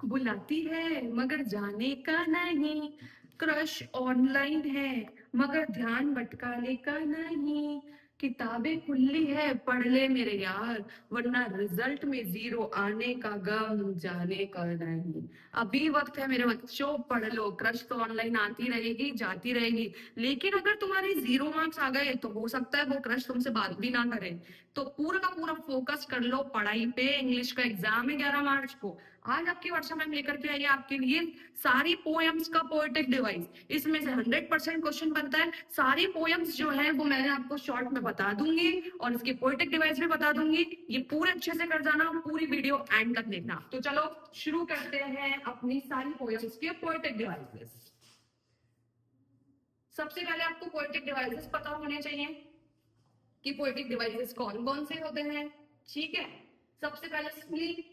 बुलाती है मगर जाने का नहीं, क्रश ऑनलाइन है मगर ध्यान भटकाने का नहीं, किताबें खुली है पढ़ ले मेरे यार, वरना रिजल्ट में जीरो आने का गम जाने का नहीं। अभी वक्त है मेरे बच्चों, पढ़ लो। क्रश तो ऑनलाइन आती रहेगी जाती रहेगी, लेकिन अगर तुम्हारे जीरो मार्क्स आ गए तो हो सकता है वो क्रश तुमसे बात भी ना करे। तो पूरा का पूरा फोकस कर लो पढ़ाई पे। इंग्लिश का एग्जाम है 11 मार्च को। आज आपकी वर्षा मैम लेकर के आई है आपके लिए सारी पोएम्स का पोएटिक डिवाइस। इसमें से 100% क्वेश्चन बनता है। सारी पोएम्स जो है वो मैंने आपको शॉर्ट में बता दूंगी और इसकी पोएटिक डिवाइस भी बता दूंगी। ये पूरे अच्छे से कर जाना, पूरी वीडियो एंड तक देखना। तो चलो शुरू करते हैं अपनी सारी पोएम्स के पोएटिक डिवाइसेस। सबसे पहले आपको पोएटिक डिवाइसेस पता होने चाहिए कि पोएटिक डिवाइसेस कौन कौन से होते हैं। ठीक है, सबसे पहले सिमिली।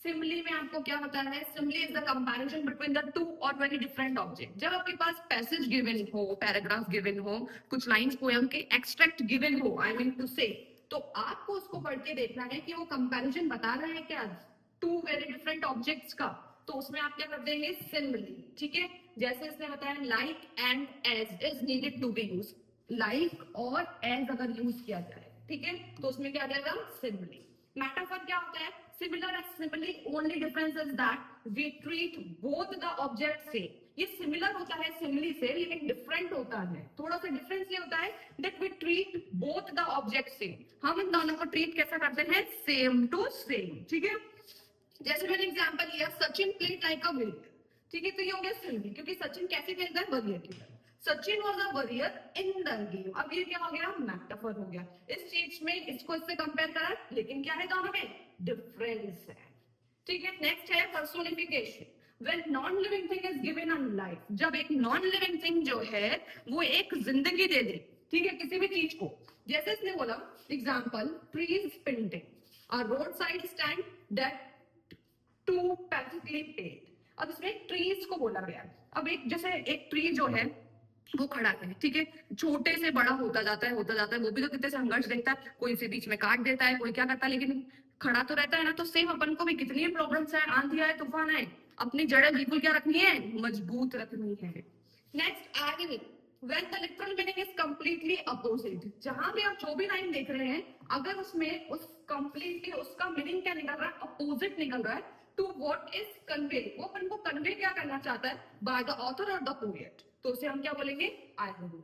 सिमिली में आपको क्या होता है? Simile is the comparison between the two और वेरी डिफरेंट ऑब्जेक्ट। जब आपके पास पैसेज गिवन हो, पैराग्राफ गिवन हो, कुछ लाइंस पोएम के एक्सट्रैक्ट गिवन हो, आई मीन टू से, तो आपको उसको पढ़ के देखना है कि वो कंपैरिजन बता रहा है क्या टू वेरी डिफरेंट ऑब्जेक्ट्स का। तो उसमें आप क्या कर देंगे? सिमिली। ठीक है, जैसे इसने बताया like and as is needed to be use. Like और एज अगर यूज किया जाए, ठीक है, तो उसमें क्या आ जाएगा? सिमिली। मेटाफर क्या होता है? Similar and simile, only difference is that we treat both the object से। ये सिमिलर होता है सिमिली से, लेकिन डिफरेंट होता है। थोड़ा सा डिफरेंस ये होता है that we treat both the object से। हम इन दोनों को ट्रीट कैसा करते हैं? Same to same. ठीक है, जैसे मैंने एग्जांपल लिया Sachin played like a warrior. ठीक है, तो ये हो गया सिमिली, क्योंकि सचिन कैसे खेलता है? वॉरियर की तरह। Sachin was a warrior in the game. अब ये क्या हो गया? मेटाफर हो गया। इस चीज में इसको इससे कंपेयर करा, लेकिन क्या है दोनों में? डिफरेंस है। ठीक है, नेक्स्ट है personification. When non-living thing is given a life, जब एक नॉन लिविंग थिंग जो है वो एक जिंदगी दे दे, ठीक है, किसी भी चीज को। जैसे इसने बोला example trees painting, a roadside stand that too pacifically paid. अब इसमें ट्रीज को बोला गया। अब एक जैसे एक ट्री जो है वो खड़ा है, ठीक है, छोटे से बड़ा होता जाता है होता जाता है। वो भी तो कितने संघर्ष देखता है, कोई इसे बीच में काट देता है, कोई क्या करता है, लेकिन खड़ा तो रहता है ना। तो सेम अपन को भी कितनी प्रॉब्लम्स है, आंधी आए तूफान आए, अपनी जड़ें बिल्कुल क्या रखनी है? मजबूत रखनी है। नेक्स्ट आगे, when the literal meaning is completely opposite, जहां भी आप जो भी लाइन देख रहे हैं, अगर उसमें उस completely उसका मीनिंग क्या निकल रहा है? अपोजिट निकल रहा है टू व्हाट इज कन्वे। वो अपन को कन्वे क्या करना चाहता है? बाय द ऑथर और द पोएट। तो उसे हम क्या बोलेंगे? आयरनी।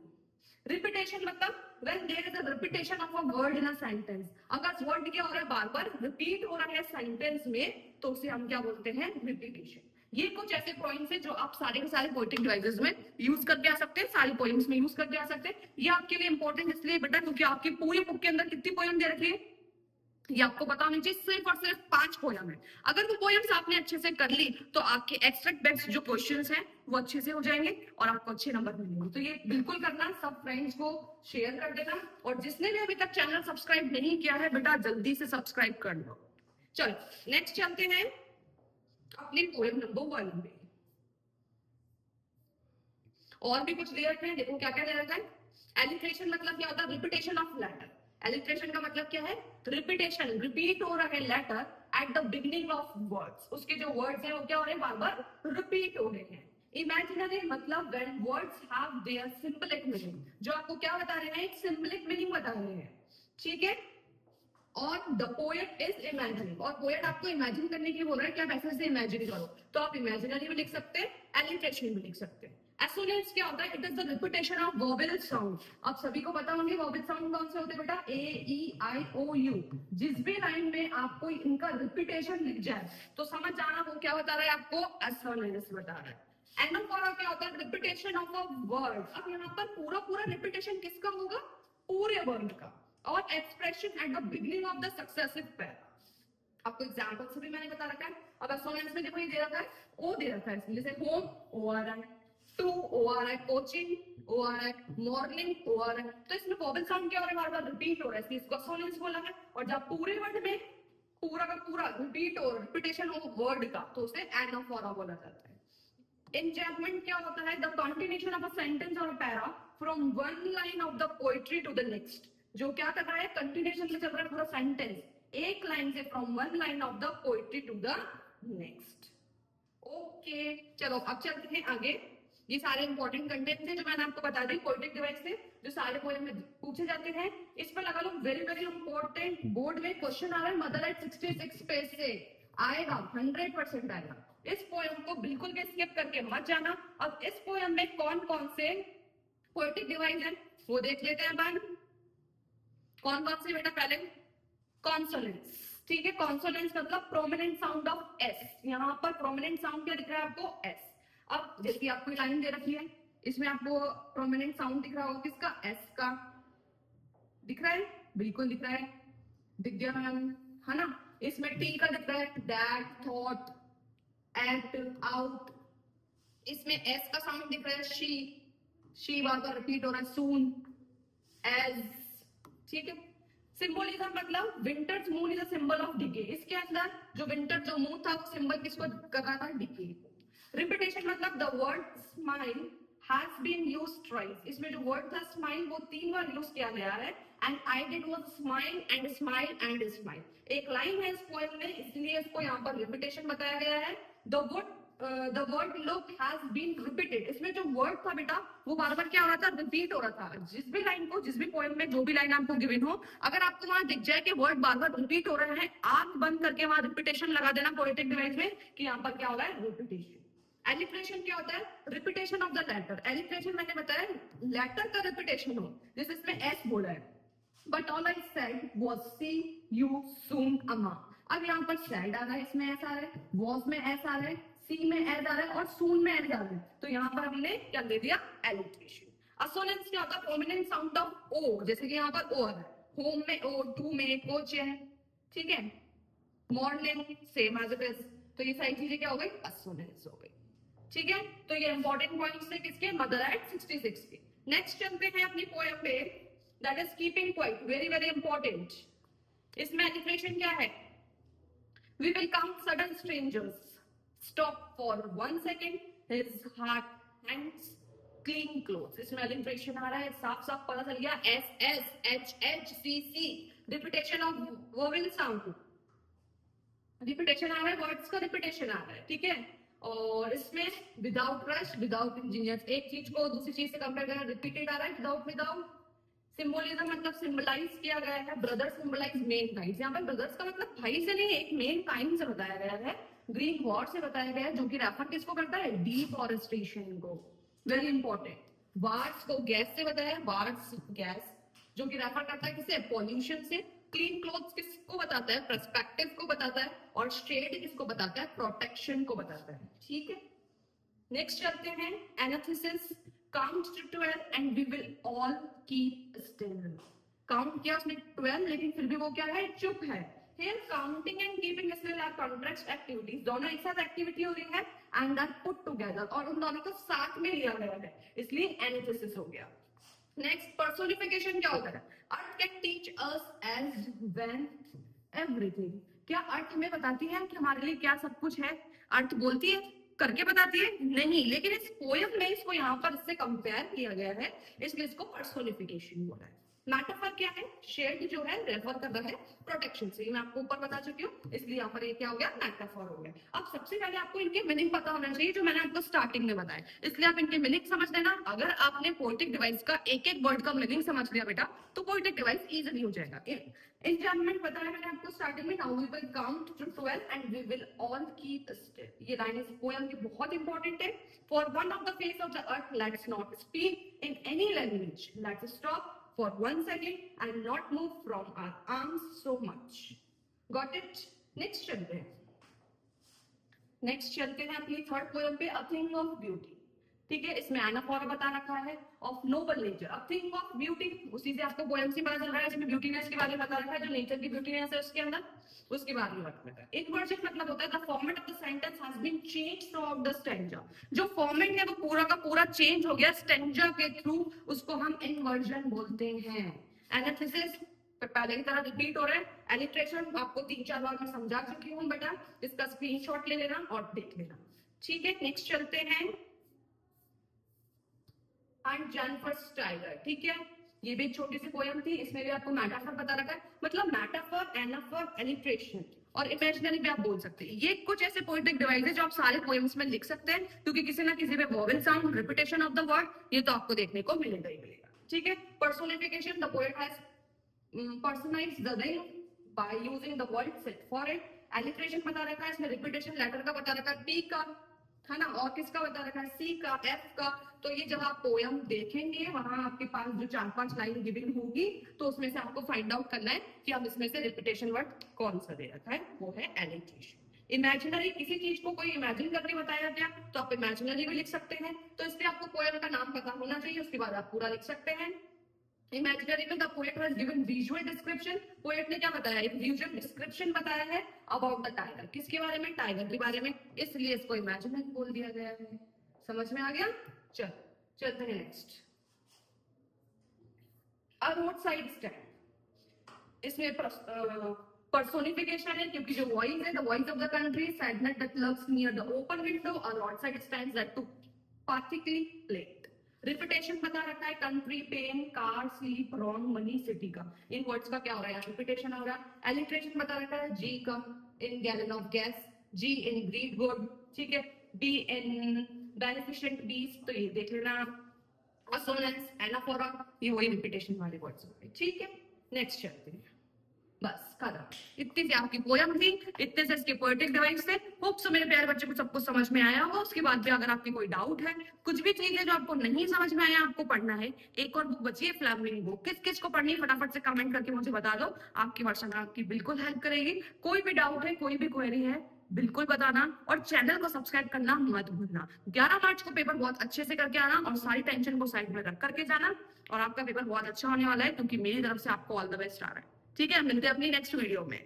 रिपीटेशन मतलब when there is a repetition of a word in a sentence, अगर वर्ड क्या हो रहा है? बार बार रिपीट हो रहा है सेंटेंस में, तो उसे हम क्या बोलते हैं? रिपीटेशन। ये कुछ ऐसे पॉइंट्स हैं जो आप सारे के सारे पोएटिक डिवाइसेस में यूज करके आ सकते हैं, सारी पोएम्स में यूज करके आ सकते हैं। ये आपके लिए इंपॉर्टेंट इसलिए बेटा क्योंकि आपकी पूरी बुक के अंदर कितनी पोएम दे रखी है ये आपको पता होनी चाहिए। सिर्फ और सिर्फ 5 पोयम है। अगर वो पोयम्स आपने अच्छे से कर ली तो आपके एक्सट्रैक्ट बेस्ट जो क्वेश्चंस हैं वो अच्छे से हो जाएंगे और आपको अच्छे नंबर मिलेंगे। तो ये बिल्कुल करना, सब फ्रेंड्स को शेयर कर देना, और जिसने भी अभी तक चैनल सब्सक्राइब नहीं किया है बेटा जल्दी से सब्सक्राइब कर लो। चलो नेक्स्ट चलते हैं अपनी पोयम नंबर 1 पे। और भी कुछ दे रखे हैं, देखो क्या क्या दे रखा है। एलिट्रेशन मतलब क्या होता है? Repetition of letter. एलिट्रेशन का मतलब क्या है? रिपीटेशन, रिपीट हो रहा है letter at the beginning of words. उसके जो वर्ड्स हैं वो क्या हो रहे हैं? बार बार रिपीट हो रहे हैं। इमेजिनरी मतलब when words have their symbolic meaning, जो आपको क्या बता रहे हैं? एक सिंबलिक मीनिंग बता रहे हैं। ठीक है, और द पोएट इज इमेजिनिंग, और पोएट आपको इमेजिन करने के लिए बोल रहा है कि आप ऐसे से इमेजिन करो। तो आप इमेजिनरी भी लिख सकते हैं, एलिट्रेशन भी लिख सकते हैं। एसोनेंस क्या होता है? It is the repetition of vowel sound. आप सभी को पता होंगे वोवेल साउंड कौन से होते हैं बेटा? ए ई आई ओ यू। जिस भी लाइन में आपको इनका रिपीटेशन लिख जाए तो समझ जाना वो क्या बता रहा है आपको? एसोनेंस बता रहा है। एनाफोरा क्या होता है? Repetition of a word. अब यहाँ पर पूरा पूरा रिपीटेशन किसका होगा? पूरे वर्ड का। और expression eight the beginning of the successive para. आपको एग्जांपल से भी मैंने बता रखा है। अब एसोनेंस में देखो ये दे रखा है, ओ दे रखा है, जैसे होम ओ आ रहा है, टू ओ आ रहा है, कोचिंग ओ आ रहा है, मॉर्निंग ओ आ रहा है। तो इसमें वोवेल साउंड क्या हो रहा है? बार बार रिपीट हो रहा है, इसलिए इसको एसोनेंस बोला है। और जब पूरे वर्ड में पूरा का पूरा रिपीट हो, रिपीटेशन हो वर्ड का, तो उसे एनाफोरा बोला जाता है। Enjambment क्या होता है? The continuation of a sentence or a para from one line of the poetry to the next। जो क्या कर रहा है? कंटिन्यूशन में चल रहा है पूरा सेंटेंस, एक लाइन से from one line of the poetry to the next. Okay, चलो अब चलते हैं आगे। ये सारे इंपॉर्टेंट कंटेंट थे जो मैंने आपको बता दी पोएटिक डिवाइस से, जो सारे पोएम में पूछे जाते हैं। इस पर लगा लो वेरी वेरी इंपॉर्टेंट, बोर्ड में क्वेश्चन आ रहा है मदर एट 66 पेज से आएगा, 100% आएगा। इस पोएम को बिल्कुल भी स्किप करके मत जाना। अब इस पोएम में कौन कौन से पोएटिक डिवाइस है वो देख लेते हैं अपन। कौन कौन से बेटा, पहले कॉन्सोनेंट्स, ठीक है। कॉन्सोनेंट्स मतलब प्रोमिनेंट साउंड ऑफ एस। यहाँ पर प्रोमिनेंट साउंड क्या दिख रहा है आपको, एस। अब जैसे आपको लाइन दे रखी है, इसमें आपको प्रोमिनेंट साउंड दिख रहा होगा किसका, एस का। दिख रहा है, बिल्कुल दिख रहा है, दिख गया मैम, है ना। इसमें टी का दिख रहा है, दैट, थॉट, एट, आउट। इसमें एस का साउंड दिख रहा है, शी बार बार रिपीट हो रहा है, सून, एज, ठीक है। सिंबोलिज्म मतलब winters moon is a symbol of decay. इसके अंदर जो विंटर जो मून था वो सिंबल किसको कर रहा था, डिके। रिपीटेशन मतलब the word smile has been used twice. इसमें जो वर्ड था स्माइल वो 3 बार यूज किया गया है। And I did was smile and smile and smile. एक लाइन है इस पोएम में, इसलिए इसको यहाँ पर रिपीटेशन बताया गया है। The word look has been repeated. इसमें जो वर्ड था बेटा वो बार बार क्या हो रहा था, रिपीट हो रहा था। जिस भी लाइन को, जिस भी पोएम में जो भी लाइन आपको गिवन हो, अगर आपको वहां दिख जाए कि वर्ड बार बार रिपीट हो रहे हैं, आंख बंद करके वहां रिपीटेशन लगा देना पोएटिक डिवाइस में कि यहाँ पर क्या हो रहा है, रिपीटेशन। एलिट्रेशन क्या होता है, repetition of the letter. Alliteration मैंने बताया लेटर का रिपीटेशन हो, जैसे इसमें एस बोला है, but all I said was see you soon अमा। अब यहाँ पर सैड आ रहा है, इसमें एस आ रहा है, वॉज में एस आ रहा है, सी में एस आ रहा है और सून में एस आ रहा है, तो यहाँ पर हमने क्या दे दिया, एलिट्रेशन। असोनेंस क्या होता है, प्रोमिनेंट साउंड ऑफ ओ, जैसे कि यहाँ पर ओ आ रहा है, होम में ओ, टू में, कोच है, ठीक है, morning same as it is. तो ये सारी चीजें क्या हो गई, असोनेंस हो गई, ठीक है। तो ये इंपॉर्टेंट पॉइंट्स थे किसके, मदर एट 66 के। नेक्स्ट चलते हैं अपनी पोएम पे, that is keeping quiet, very very important. इसमें एलिट्रेशन क्या है, we will count sudden strangers, stop for 1 second, his heart hands, clean clothes. इसमें एलिट्रेशन आ रहा है, साफ साफ पता चल गया, S S H H C C, repetition of vowel sound, repetition आ रहा है, वर्ड्स का रिपीटेशन आ रहा है, ठीक है। और इसमें विदाउट रश, विदाउट इंजीनियर्स, एक चीज को दूसरी चीज से कंपेयर करना, रिपीटेड आ रहा है, विदाउट विदाउट। सिंबोलिज्म मतलब सिंबलाइज किया गया है, ब्रदर सिंबलाइज मेन काइंड। यहाँ पर ब्रदर्स का मतलब भाई से नहीं, एक मेन काइंड से बताया गया है, ग्रीन वॉर से बताया गया है, जो कि रेफर किसको करता है, डिफॉरेस्टेशन को, वेरी इंपॉर्टेंट। वार्स को गैस से बताया है, वार्स गैस, जो कि रेफर करता है किसे, पॉल्यूशन से। क्लीन क्लोथ्स किसको बताता है, पर्सपेक्टिव को बताता है। और शेड किसको बताता है, प्रोटेक्शन को बताता है, ठीक है। नेक्स्ट चलते हैं, analysis. Count to 12 and we will all keep still. काउंट किया उसने 12, लेकिन फिर भी वो क्या है, चुप है। Here counting and keeping still are contrast activities, दोनों एक साथ एक्टिविटी हो रही है, and are put together, और उन दोनों को साथ में लिया गया है, इसलिए एनालिसिस हो गया। नेक्स्ट, पर्सोनिफिकेशन क्या होता है, earth can teach us as when everything. क्या अर्थ हमें बताती है कि हमारे लिए क्या सब कुछ है, अर्थ बोलती है, करके बताती है, नहीं। लेकिन इस पोएम में इसको यहाँ पर इससे कंपेयर किया गया है, इसलिए इसको पर्सोनिफिकेशन बोला है। मेटाफर क्या है, शेड जो है रेफर कर रहा है प्रोटेक्शन से, मैं आपको ऊपर बता चुकी हूँ, इसलिए यहाँ पर ये क्या हो गया, मेटाफर हो गया। अब सबसे पहले आपको इनके मीनिंग पता होना चाहिए, जो मैंने आपको स्टार्टिंग में बताया, इसलिए आप इनके मीनिंग समझ लेना। अगर आपने पोएटिक डिवाइस का एक एक वर्ड का मीनिंग समझ लिया बेटा, तो पोएटिक डिवाइस इजीली हो जाएगा। इंजॉयमेंट बताया मैंने आपको स्टार्टिंग में, now we will count to 12 and we will all keep still. ये लाइन इस पोएम की बहुत इंपॉर्टेंट है। For one of the face of the earth let's not speak in any language, let's stop for 1 second and not move from our arms so much. Got it? Next चलते हैं, अपनी third poem पे, A Thing of Beauty। ठीक है, इसमें anaphora बता रखा है, of noble nature, a thing of beauty. उसी से आपको पोएम से पता चल रहा है, इसमें ब्यूटीनेस के बारे में बता रखा है, जो नेचर की ब्यूटीनेस है उसके अंदर, उसके बारे में बता रखा है। इनवर्जन मतलब होता है the format of the sentence has been changed throughout the stanza. जो फॉर्मेट है वो पूरा का पूरा चेंज हो गया स्टैंजा के थ्रू, उसको हम इनवर्जन बोलते हैं। एनालिसिस पहले की तरह रिपीट हो रहा है, एलिट्रेशन आपको 3-4 बार मैं समझा चुकी हूँ बेटा, इसका स्क्रीनशॉट ले लेना और देख लेना, ठीक है। नेक्स्ट चलते हैं, एंड जेनिफर टाइगर। ठीक है, ये भी एक छोटी सी पोएम थी, इसमें भी आपको मेटाफर बता रखा है, मतलब मेटाफर, एनाफर, एलिट्रेशन और इमेजिनरी भी आप बोल सकते हैं। ये कुछ ऐसे पोएटिक डिवाइसेस जो आप सारे पोएम्स में लिख सकते हैं, क्योंकि किसी ना किसी पे vowel sound, repetition of the word, ये तो आपको देखने को मिलेगा ही मिलेगा। ठीक है। Personification, the poet has personalised the ring by using the word set for it. Alliteration बता रखा है इसमें, रिपीटेशन लेटर का बता रखा है, पी का है ना, और किसका बता रखा है, सी का, एफ का। तो ये जब आप पोयम देखेंगे वहां आपके पास जो 4-5 लाइन गिविंग होगी, तो उसमें से आपको फाइंड आउट करना है कि अब इसमें से रिपीटेशन वर्ड कौन सा दे रखा है, वो है एलिट्रेशन। इमेजिनरी, किसी चीज को कोई इमेजिन करके बताया गया तो आप इमेजिनरी भी लिख सकते हैं, तो इसलिए आपको पोयम का नाम पता होना चाहिए, उसके बाद आप पूरा लिख सकते हैं। इमेजिनरी में the poet has given visual description, poet ने क्या बताया, एक विजुअल डिस्क्रिप्शन बताया है अबाउट द टाइगर, किसके बारे में, टाइगर के बारे में, इसलिए इसको इमेजिनरी बोल दिया गया है। समझ में आ गया? चलते हैं next. A road side stand, इसमें पर्सोनिफिकेशन है, क्योंकि जो वॉइस है, the voice of the country, sadness that loves near the open window, a road side stand that too particularly plate. Repetition बता रखा है, country, pain, car, sleep, wrong, money, city का। In words का क्या हो रहा है, रिपीटेशन हो रहा है। एलिट्रेशन बता रखा है, जी का in gallon of gas, G in greed good, ठीक है, बी इन बेनिफिशिएंट बीस, तो ये देख लेना। असोनेंस, एनाफोरा, ये वही रिपीटेशन वाले वर्ड्स हो गए। ठीक है, नेक्स्ट चलते हैं। बस खत्म, इतनी सी आपकी पोयम थी, इतने से इसके पोएटिक डिवाइस थे। होप सो मेरे प्यारे बच्चे को सब कुछ समझ में आया होगा। उसके बाद भी अगर आपकी कोई डाउट है, कुछ भी चीज है जो आपको नहीं समझ में आया, आपको पढ़ना है, एक और बुक बची है फ्लैमिंगो, किस किस को पढ़नी है फटाफट से कमेंट करके मुझे बता दो, आपकी वर्षन आपकी बिल्कुल हेल्प करेगी। कोई भी डाउट है, कोई भी क्वेरी है, बिल्कुल बताना, और चैनल को सब्सक्राइब करना मत भूलना। 11 मार्च को पेपर बहुत अच्छे से करके आना, और सारी टेंशन को साइड में रख करके जाना, और आपका पेपर बहुत अच्छा होने वाला है, क्योंकि मेरी तरफ से आपको ऑल द बेस्ट आ रहा है। ठीक है, मिलते हैं अपनी नेक्स्ट वीडियो में।